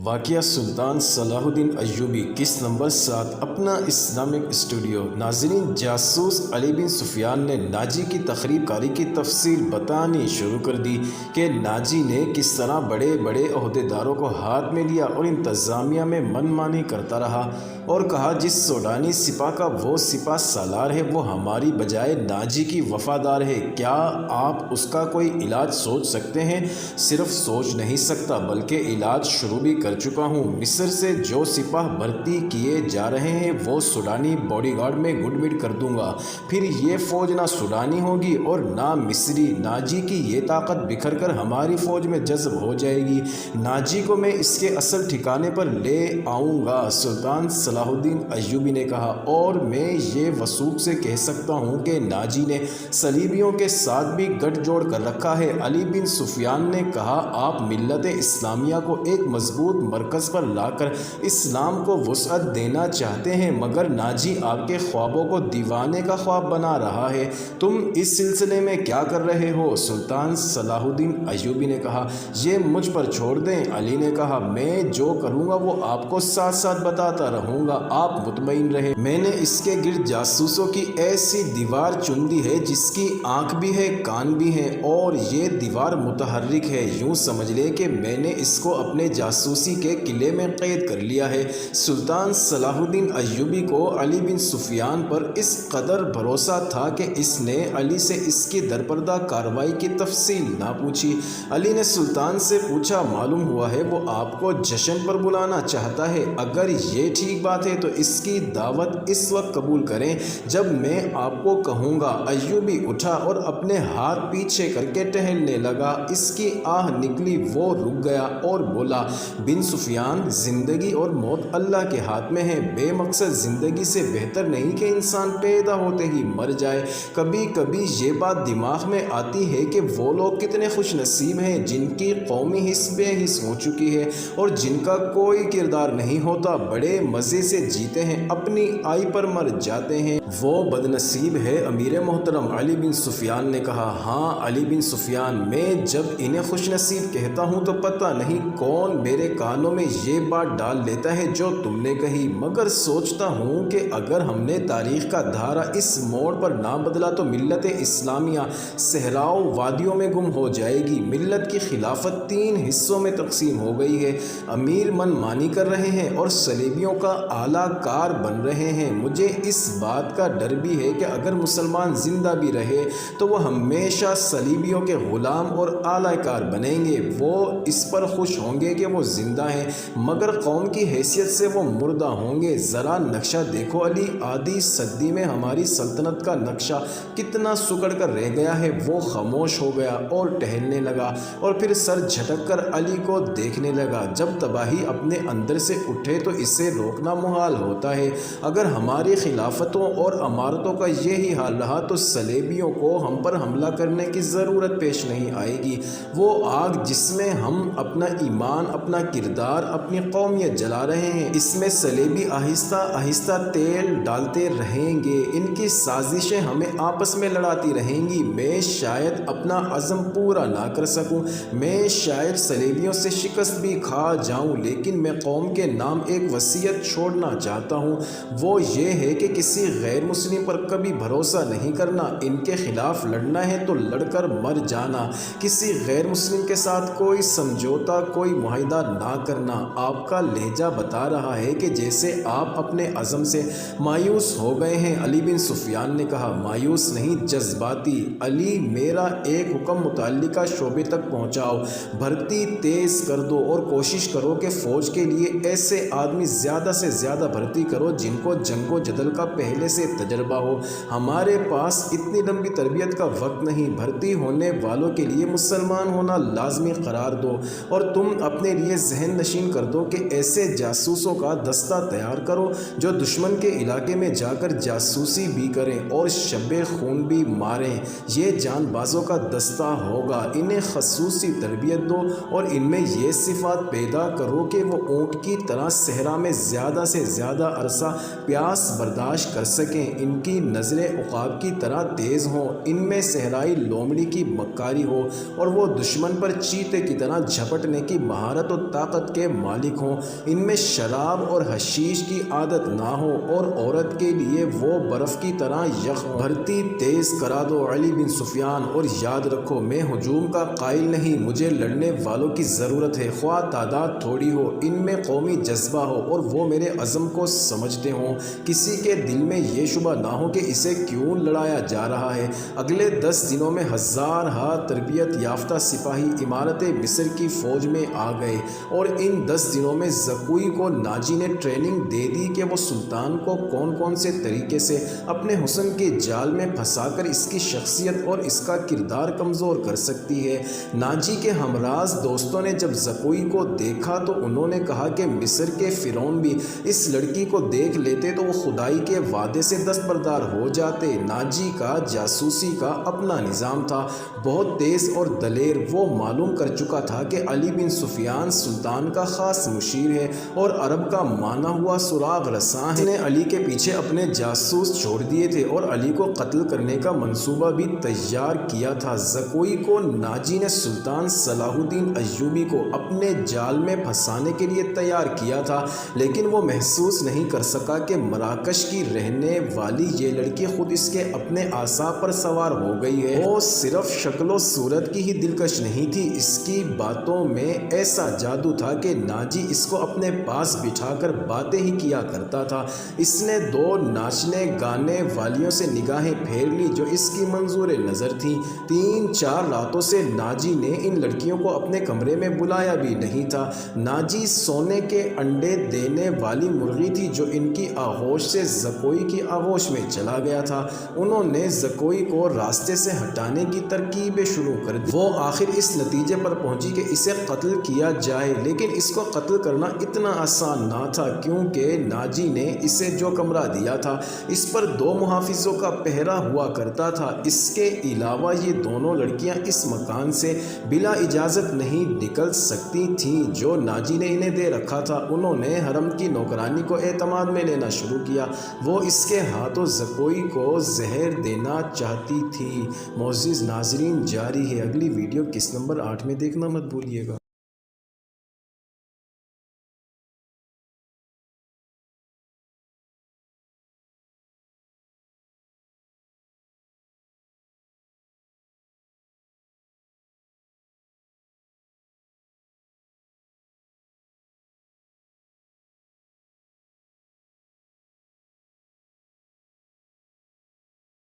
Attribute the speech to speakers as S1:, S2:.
S1: واقعہ سلطان صلاح الدین ایوبی قسط نمبر 7 اپنا اسلامک اسٹوڈیو۔ ناظرین، جاسوس علی بن سفیان نے ناجی کی تخریب کاری کی تفصیل بتانی شروع کر دی کہ ناجی نے کس طرح بڑے بڑے عہدیداروں کو ہاتھ میں لیا اور انتظامیہ میں من مانی کرتا رہا، اور کہا جس سوڈانی سپاہ کا وہ سپاہ سالار ہے وہ ہماری بجائے ناجی کی وفادار ہے۔ کیا آپ اس کا کوئی علاج سوچ سکتے ہیں؟ صرف سوچ نہیں سکتا بلکہ علاج شروع بھی کر چکا ہوں۔ مصر سے جو سپاہ بھرتی کیے جا رہے ہیں وہ سوڈانی باڈی گارڈ میں گڈ بٹ کر دوں گا، پھر یہ فوج نہ سوڈانی ہوگی اور نہ مصری۔ ناجی کی یہ طاقت بکھر کر ہماری فوج میں جذب ہو جائے گی۔ ناجی کو میں اس کے اصل ٹھکانے پر لے آؤں گا، سلطان صلاح الدین ایوبی نے کہا، اور میں یہ وثوق سے کہہ سکتا ہوں کہ ناجی نے صلیبیوں کے ساتھ بھی گٹھ جوڑ کر رکھا ہے۔ علی بن سفیان نے کہا، آپ ملت اسلامیہ کو ایک مضبوط مرکز پر لا کر اسلام کو وسعت دینا چاہتے ہیں، مگر ناجی آپ کے خوابوں کو دیوانے کا خواب بنا رہا ہے۔ تم اس سلسلے میں کیا کر رہے ہو؟ سلطان صلاح الدین ایوبی نے کہا، یہ مجھ پر چھوڑ دیں۔ علی نے کہا، میں جو کروں گا وہ آپ کو ساتھ ساتھ بتاتا رہوں گا، آپ مطمئن رہیں۔ میں نے اس کے گرد جاسوسوں کی ایسی دیوار چن دی ہے جس کی آنکھ بھی ہے، کان بھی ہیں، اور یہ دیوار متحرک ہے۔ یوں سمجھ لے کہ میں نے اس کو اپنے جاسوسی کے قلعے میں قید کر لیا ہے۔ سلطان صلاح الدین ایوبی کو علی بن سفیان پر اس قدر بھروسہ تھا کہ اس نے علی سے اس کی درپردہ کارروائی کی تفصیل نہ پوچھی۔ علی نے سلطان سے پوچھا، معلوم ہوا ہے وہ آپ کو جشن پر بلانا چاہتا ہے، اگر یہ ٹھیک بات ہے تو اس کی دعوت اس وقت قبول کریں جب میں آپ کو کہوں گا۔ ایوبی اٹھا اور اپنے ہاتھ پیچھے کر کے ٹہلنے لگا۔ اس کی آہ نکلی، وہ رک گیا اور بولا، بن سفیان، زندگی اور موت اللہ کے ہاتھ میں ہے۔ بے مقصد زندگی سے بہتر نہیں کہ انسان پیدا ہوتے ہی مر جائے۔ کبھی کبھی یہ بات دماغ میں آتی ہے کہ وہ لوگ کتنے خوش نصیب ہیں جن کی قومی حس بے حس ہو چکی ہے اور جن کا کوئی کردار نہیں ہوتا، بڑے مزے سے جیتے ہیں، اپنی آئی پر مر جاتے ہیں۔ وہ بد نصیب ہے امیر محترم، علی بن سفیان نے کہا۔ ہاں علی بن سفیان، میں جب انہیں خوش نصیب کہتا ہوں تو پتہ نہیں کون میرے کانوں میں یہ بات ڈال لیتا ہے جو تم نے کہی، مگر سوچتا ہوں کہ اگر ہم نے تاریخ کا دھارا اس موڑ پر نہ بدلا تو ملت اسلامیہ صحراؤں وادیوں میں گم ہو جائے گی۔ ملت کی خلافت 3 حصوں میں تقسیم ہو گئی ہے، امیر من مانی کر رہے ہیں اور صلیبیوں کا اعلیٰ کار بن رہے ہیں۔ مجھے اس بات کا ڈر بھی ہے کہ اگر مسلمان زندہ بھی رہے تو وہ ہمیشہ صلیبیوں کے غلام اور اعلیٰ کار بنیں گے۔ وہ اس پر خوش ہوں گے کہ وہ زندہ ہیں مگر قوم کی حیثیت سے وہ مردہ ہوں گے۔ ذرا نقشہ دیکھو علی، آدھی صدی میں ہماری سلطنت کا نقشہ کتنا سکڑ کر رہ گیا ہے۔ وہ خاموش ہو گیا اور ٹہلنے لگا اور پھر سر جھٹک کر علی کو دیکھنے لگا۔ جب تباہی اپنے اندر سے اٹھے تو اسے روکنا محال ہوتا ہے۔ اگر ہماری خلافتوں اور عمارتوں کا یہی حال رہا تو صلیبیوں کو ہم پر حملہ کرنے کی ضرورت پیش نہیں آئے گی۔ وہ آگ جس میں ہم اپنا ایمان، اپنا کردار، اپنی قومیت جلا رہے ہیں، اس میں صلیبی آہستہ آہستہ تیل ڈالتے رہیں گے۔ ان کی سازشیں ہمیں آپس میں لڑاتی رہیں گی۔ میں شاید اپنا عزم پورا نہ کر سکوں، میں شاید صلیبیوں سے شکست بھی کھا جاؤں، لیکن میں قوم کے نام ایک وصیت چھوڑنا چاہتا ہوں، وہ یہ ہے کہ کسی غیر مسلم پر کبھی بھروسہ نہیں کرنا۔ ان کے خلاف لڑنا ہے تو لڑ کر مر جانا، کسی غیر مسلم کے ساتھ کوئی سمجھوتا، کوئی معاہدہ نہ کرنا۔ آپ کا لہجہ بتا رہا ہے کہ جیسے آپ اپنے عزم سے مایوس ہو گئے ہیں۔ علی بن سفیان نے کہا، مایوس نہیں، جذباتی۔ علی، میرا ایک حکم متعلقہ شعبے تک پہنچاؤ، بھرتی تیز کر دو اور کوشش کرو کہ فوج کے لیے ایسے آدمی زیادہ سے زیادہ بھرتی کرو جن کو جنگ و جدل کا پہلے سے تجربہ ہو۔ ہمارے پاس اتنی لمبی تربیت کا وقت نہیں۔ بھرتی ہونے والوں کے لیے مسلمان ہونا لازمی قرار دو اور تم اپنے لیے ذہن نشین کر دو کہ ایسے جاسوسوں کا دستہ تیار کرو جو دشمن کے علاقے میں جا کر جاسوسی بھی کریں اور شب خون بھی ماریں۔ یہ جان بازوں کا دستہ ہوگا۔ انہیں خصوصی تربیت دو اور ان میں یہ صفات پیدا کرو کہ وہ اونٹ کی طرح صحرا میں زیادہ سے زیادہ عرصہ پیاس برداشت کر سکیں۔ ان کی نظریں عقاب کی طرح تیز ہوں، ان میں صحرائی لومڑی کی مکاری ہو اور وہ دشمن پر چیتے کی طرح جھپٹنے کی مہارت و طاقت طاقت کے مالک ہوں، ان میں شراب اور حشیش کی عادت نہ ہو اور عورت کے لیے وہ برف کی طرح یخ ہوں۔ بھرتی تیز کرا دو علی بن سفیان، اور یاد رکھو میں ہجوم کا قائل نہیں، مجھے لڑنے والوں کی ضرورت ہے، خواہ تعداد تھوڑی ہو، ان میں قومی جذبہ ہو اور وہ میرے عزم کو سمجھتے ہوں، کسی کے دل میں یہ شبہ نہ ہو کہ اسے کیوں لڑایا جا رہا ہے۔ اگلے 10 دنوں میں ہزارہا تربیت یافتہ سپاہی امارت مصر کی فوج میں آ گئے، اور ان 10 دنوں میں زکوئی کو ناجی نے ٹریننگ دے دی کہ وہ سلطان کو کون کون سے طریقے سے اپنے حسن کے جال میں پھنسا کر اس کی شخصیت اور اس کا کردار کمزور کر سکتی ہے۔ ناجی کے ہمراز دوستوں نے جب زکوئی کو دیکھا تو انہوں نے کہا کہ مصر کے فرعون بھی اس لڑکی کو دیکھ لیتے تو وہ خدائی کے وعدے سے دستبردار ہو جاتے۔ ناجی کا جاسوسی کا اپنا نظام تھا، بہت تیز اور دلیر۔ وہ معلوم کر چکا تھا کہ علی بن سفیان سلطان کا خاص مشیر ہے اور عرب کا مانا ہوا سراغ رساں ہے۔ اس نے علی کے پیچھے اپنے جاسوس چھوڑ دیے تھے اور علی کو قتل کرنے کا منصوبہ بھی تیار کیا تھا۔ زکوئی کو ناجی نے سلطان صلاح الدین ایوبی کو اپنے جال میں پھنسانے کے لیے تیار کیا تھا، لیکن وہ محسوس نہیں کر سکا کہ مراکش کی رہنے والی یہ لڑکی خود اس کے اپنے اعصاب پر سوار ہو گئی ہے۔ وہ صرف شکل و صورت کی ہی دلکش نہیں تھی، اس کی باتوں میں ایسا جادو تھا کہ ناجی اس کو اپنے پاس بٹھا کر باتیں ہی کیا کرتا تھا۔ اس نے 2 ناچنے گانے والیوں سے نگاہیں پھیر لی جو اس کی منظور نظر تھیں۔ 3-4 راتوں سے ناجی نے ان لڑکیوں کو اپنے کمرے میں بلایا بھی نہیں تھا۔ ناجی سونے کے انڈے دینے والی مرغی تھی جو ان کی آغوش سے زکوئی کی آغوش میں چلا گیا تھا۔ انہوں نے زکوئی کو راستے سے ہٹانے کی ترکیبیں شروع کر دی۔ وہ آخر اس نتیجے پر پہنچی کہ اسے قتل کیا جائے، لیکن اس کو قتل کرنا اتنا آسان نہ تھا کیونکہ ناجی نے اسے جو کمرہ دیا تھا اس پر 2 محافظوں کا پہرا ہوا کرتا تھا۔ اس کے علاوہ یہ دونوں لڑکیاں اس مکان سے بلا اجازت نہیں نکل سکتی تھیں جو ناجی نے انہیں دے رکھا تھا۔ انہوں نے حرم کی نوکرانی کو اعتماد میں لینا شروع کیا، وہ اس کے ہاتھوں زکوئی کو زہر دینا چاہتی تھی۔ معزز ناظرین، جاری ہے اگلی ویڈیو کس نمبر 8 میں دیکھنا مت بھولیے گا۔